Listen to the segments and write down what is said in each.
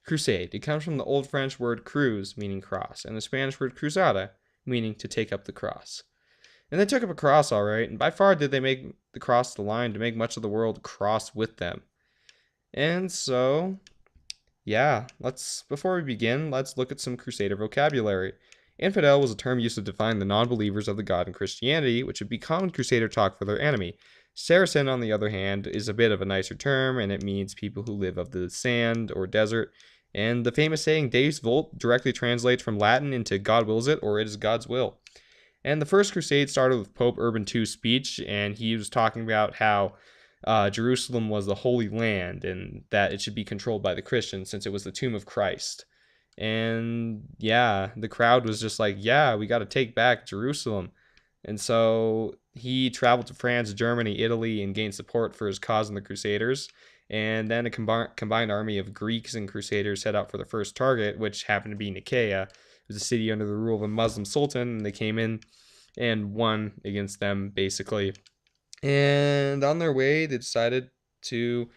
crusade. It comes from the Old French word cruz, meaning cross, and the Spanish word cruzada, meaning to take up the cross. And they took up a cross all right, and by far did they make the cross the line to make much of the world cross with them. And so, yeah, before we begin, let's look at some Crusader vocabulary. Infidel was a term used to define the non-believers of the God in Christianity, which would be common Crusader talk for their enemy. Saracen, on the other hand, is a bit of a nicer term, and it means people who live of the sand or desert. And the famous saying Deus Vult directly translates from Latin into God wills it, or it is God's will. And the First Crusade started with Pope Urban II's speech, and he was talking about how Jerusalem was the Holy Land and that it should be controlled by the Christians since it was the tomb of Christ. And yeah, the crowd was just like, yeah, we got to take back Jerusalem. And so he traveled to France, Germany, Italy, and gained support for his cause in the Crusaders. And then a combined army of Greeks and Crusaders set out for the first target, which happened to be Nicaea. It was a city under the rule of a Muslim sultan, and they came in and won against them, basically. And on their way, they decided to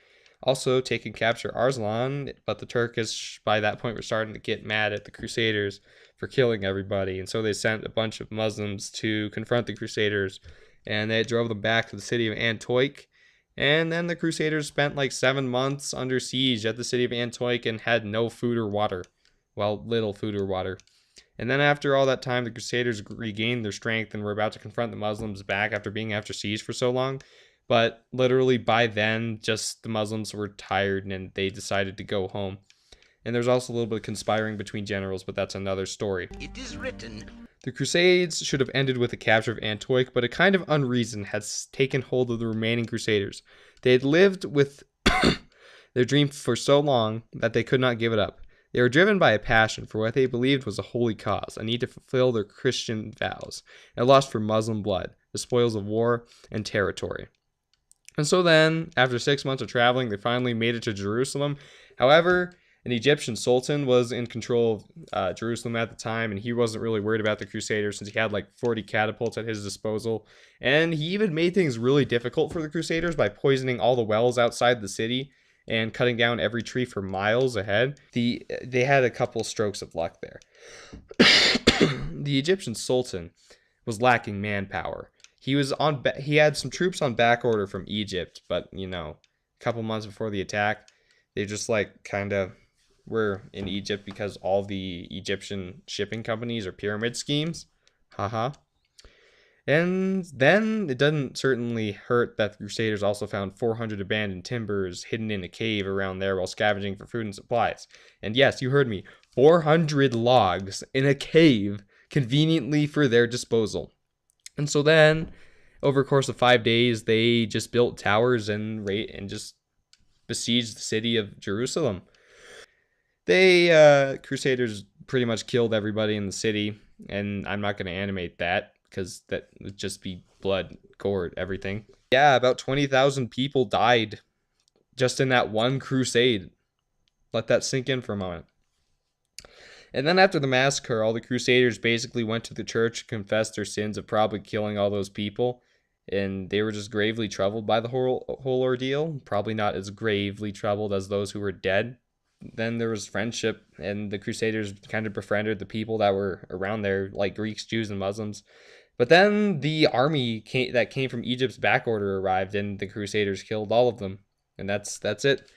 also take and capture Arslan, but the Turkish, by that point, were starting to get mad at the Crusaders for killing everybody, and so they sent a bunch of Muslims to confront the Crusaders, and they drove them back to the city of Antioch. And then the Crusaders spent like 7 months under siege at the city of Antioch and had no food or water. Well, little food or water. And then after all that time, the Crusaders regained their strength and were about to confront the Muslims back after being after siege for so long. But literally by then, just the Muslims were tired and they decided to go home. And there's also a little bit of conspiring between generals, but that's another story. It is written. The Crusades should have ended with the capture of Antioch, but a kind of unreason has taken hold of the remaining Crusaders. They had lived with their dream for so long that they could not give it up. They were driven by a passion for what they believed was a holy cause, a need to fulfill their Christian vows, and a lust for Muslim blood, the spoils of war, and territory. And so then, after 6 months of traveling, they finally made it to Jerusalem. However, an Egyptian sultan was in control of Jerusalem at the time, and he wasn't really worried about the Crusaders since he had like 40 catapults at his disposal. And he even made things really difficult for the Crusaders by poisoning all the wells outside the city and cutting down every tree for miles ahead. They had a couple strokes of luck there. The Egyptian sultan was lacking manpower. He had some troops on back order from Egypt, but a couple months before the attack, they just like kind of were in Egypt because all the Egyptian shipping companies are pyramid schemes. Haha. And then it doesn't certainly hurt that the Crusaders also found 400 abandoned timbers hidden in a cave around there while scavenging for food and supplies. And yes, you heard me, 400 logs in a cave conveniently for their disposal. And so then, over a course of 5 days, they just built towers and just besieged the city of Jerusalem. Crusaders pretty much killed everybody in the city, and I'm not going to animate that because that would just be blood, gore, everything. Yeah, about 20,000 people died just in that one crusade. Let that sink in for a moment. And then after the massacre, all the Crusaders basically went to the church to confess their sins of probably killing all those people. And they were just gravely troubled by the whole ordeal. Probably not as gravely troubled as those who were dead. Then there was friendship, and the Crusaders kind of befriended the people that were around there, like Greeks, Jews, and Muslims. But then the army that came from Egypt's back order arrived, and the Crusaders killed all of them. And that's it.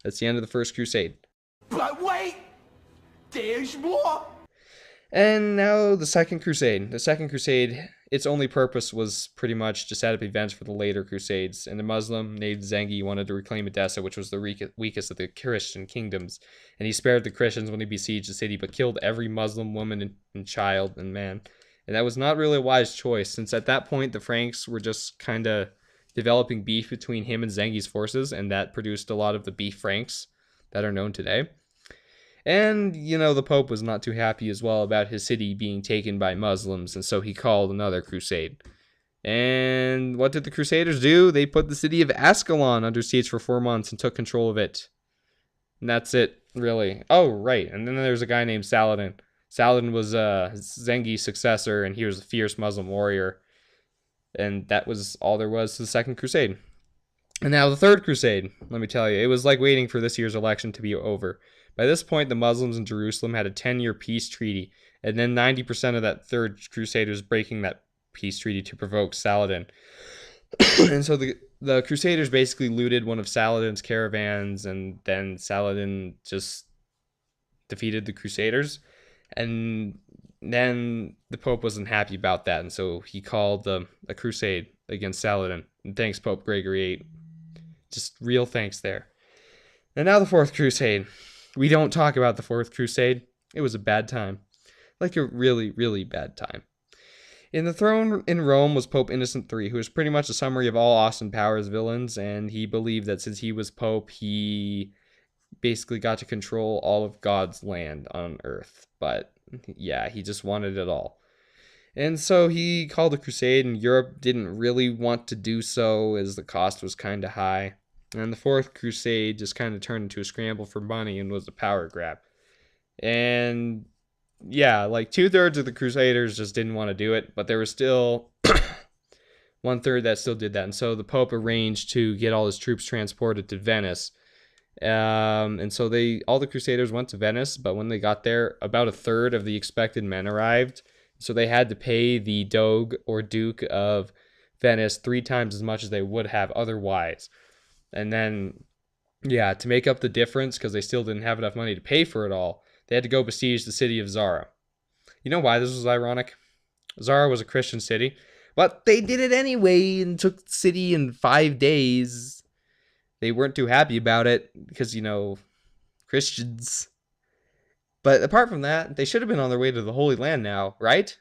That's the end of the First Crusade. But wait! There's more! And now the Second Crusade. The Second Crusade, its only purpose was pretty much to set up events for the later Crusades. And the Muslim named Zengi wanted to reclaim Edessa, which was the weakest of the Christian kingdoms. And he spared the Christians when he besieged the city, but killed every Muslim woman and child and man. And that was not really a wise choice, since at that point the Franks were just kind of developing beef between him and Zengi's forces, and that produced a lot of the beef Franks that are known today. And, the Pope was not too happy as well about his city being taken by Muslims, and so he called another crusade. And what did the Crusaders do? They put the city of Ascalon under siege for 4 months and took control of it. And that's it, really. Oh, right. And then there's a guy named Saladin. Saladin was Zengi's successor, and he was a fierce Muslim warrior. And that was all there was to the Second Crusade. And now the Third Crusade, let me tell you, it was like waiting for this year's election to be over. By this point, the Muslims in Jerusalem had a 10-year peace treaty, and then 90% of that Third Crusade was breaking that peace treaty to provoke Saladin. And so the Crusaders basically looted one of Saladin's caravans, and then Saladin just defeated the Crusaders. And then the Pope wasn't happy about that, and so he called a crusade against Saladin. And thanks, Pope Gregory VIII. Just real thanks there. And now the Fourth Crusade. We don't talk about the Fourth Crusade. It was a bad time. Like a really, really bad time. In the throne in Rome was Pope Innocent III, who was pretty much a summary of all Austin Powers villains, and he believed that since he was Pope, he basically got to control all of God's land on Earth. But yeah, he just wanted it all. And so he called a crusade, and Europe didn't really want to do so as the cost was kind of high. And the Fourth Crusade just kind of turned into a scramble for money and was a power grab. And yeah, like 2/3 of the Crusaders just didn't want to do it, but there was still 1/3 that still did that. And so the Pope arranged to get all his troops transported to Venice. And so all the Crusaders went to Venice, but when they got there, about 1/3 of the expected men arrived. So they had to pay the Doge or Duke of Venice 3 times as much as they would have otherwise. And then, yeah, to make up the difference, because they still didn't have enough money to pay for it all, they had to go besiege the city of Zara. You know why this was ironic? Zara was a Christian city, but they did it anyway and took the city in 5 days. They weren't too happy about it because, Christians. But apart from that, they should have been on their way to the Holy Land now, right?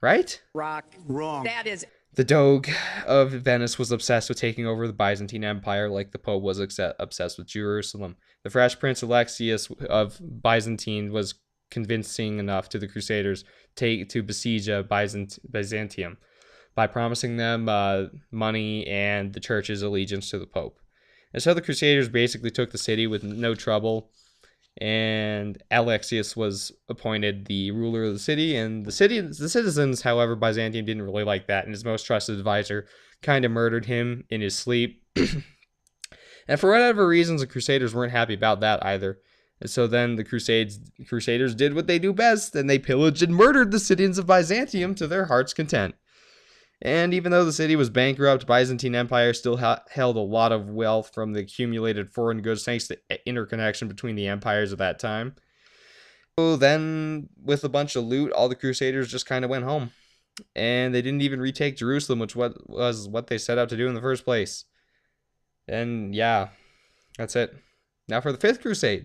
Right? Rock. Wrong. That is. The Doge of Venice was obsessed with taking over the Byzantine Empire like the Pope was obsessed with Jerusalem. The fresh Prince Alexius of Byzantine was convincing enough to the Crusaders to besiege Byzantium by promising them money and the church's allegiance to the Pope. And so the Crusaders basically took the city with no trouble, and Alexius was appointed the ruler of the city. And the citizens, however, Byzantium didn't really like that, and his most trusted advisor kind of murdered him in his sleep. And for whatever reasons, the Crusaders weren't happy about that either. And so then the Crusaders did what they do best, and they pillaged and murdered the citizens of Byzantium to their heart's content. And even though the city was bankrupt, Byzantine Empire still held a lot of wealth from the accumulated foreign goods thanks to interconnection between the empires of that time. So then, with a bunch of loot, all the Crusaders just kind of went home. And they didn't even retake Jerusalem, which was what they set out to do in the first place. And yeah, that's it. Now for the Fifth Crusade.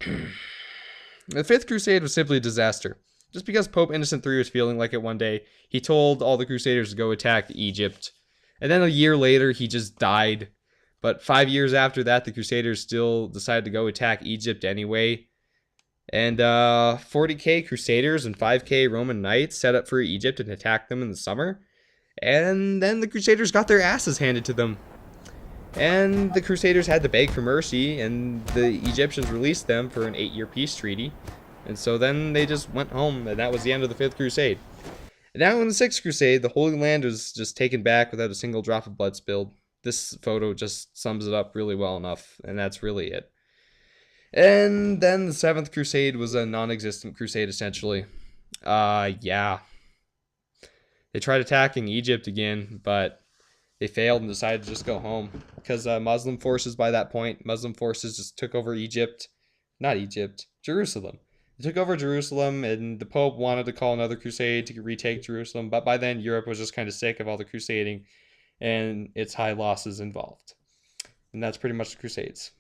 The Fifth Crusade was simply a disaster. Just because Pope Innocent III was feeling like it one day, he told all the Crusaders to go attack Egypt. And then a year later, he just died. But 5 years after that, the Crusaders still decided to go attack Egypt anyway. And 40k Crusaders and 5k Roman Knights set up for Egypt and attacked them in the summer. And then the Crusaders got their asses handed to them. And the Crusaders had to beg for mercy, and the Egyptians released them for an 8-year peace treaty. And so then they just went home, and that was the end of the Fifth Crusade. And now in the Sixth Crusade, the Holy Land was just taken back without a single drop of blood spilled. This photo just sums it up really well enough, and that's really it. And then the Seventh Crusade was a non-existent crusade, essentially. Yeah. They tried attacking Egypt again, but they failed and decided to just go home. Because Muslim forces by that point, Muslim forces just took over Jerusalem. They took over Jerusalem, and the Pope wanted to call another crusade to retake Jerusalem, but by then Europe was just kind of sick of all the crusading and its high losses involved. And that's pretty much the Crusades.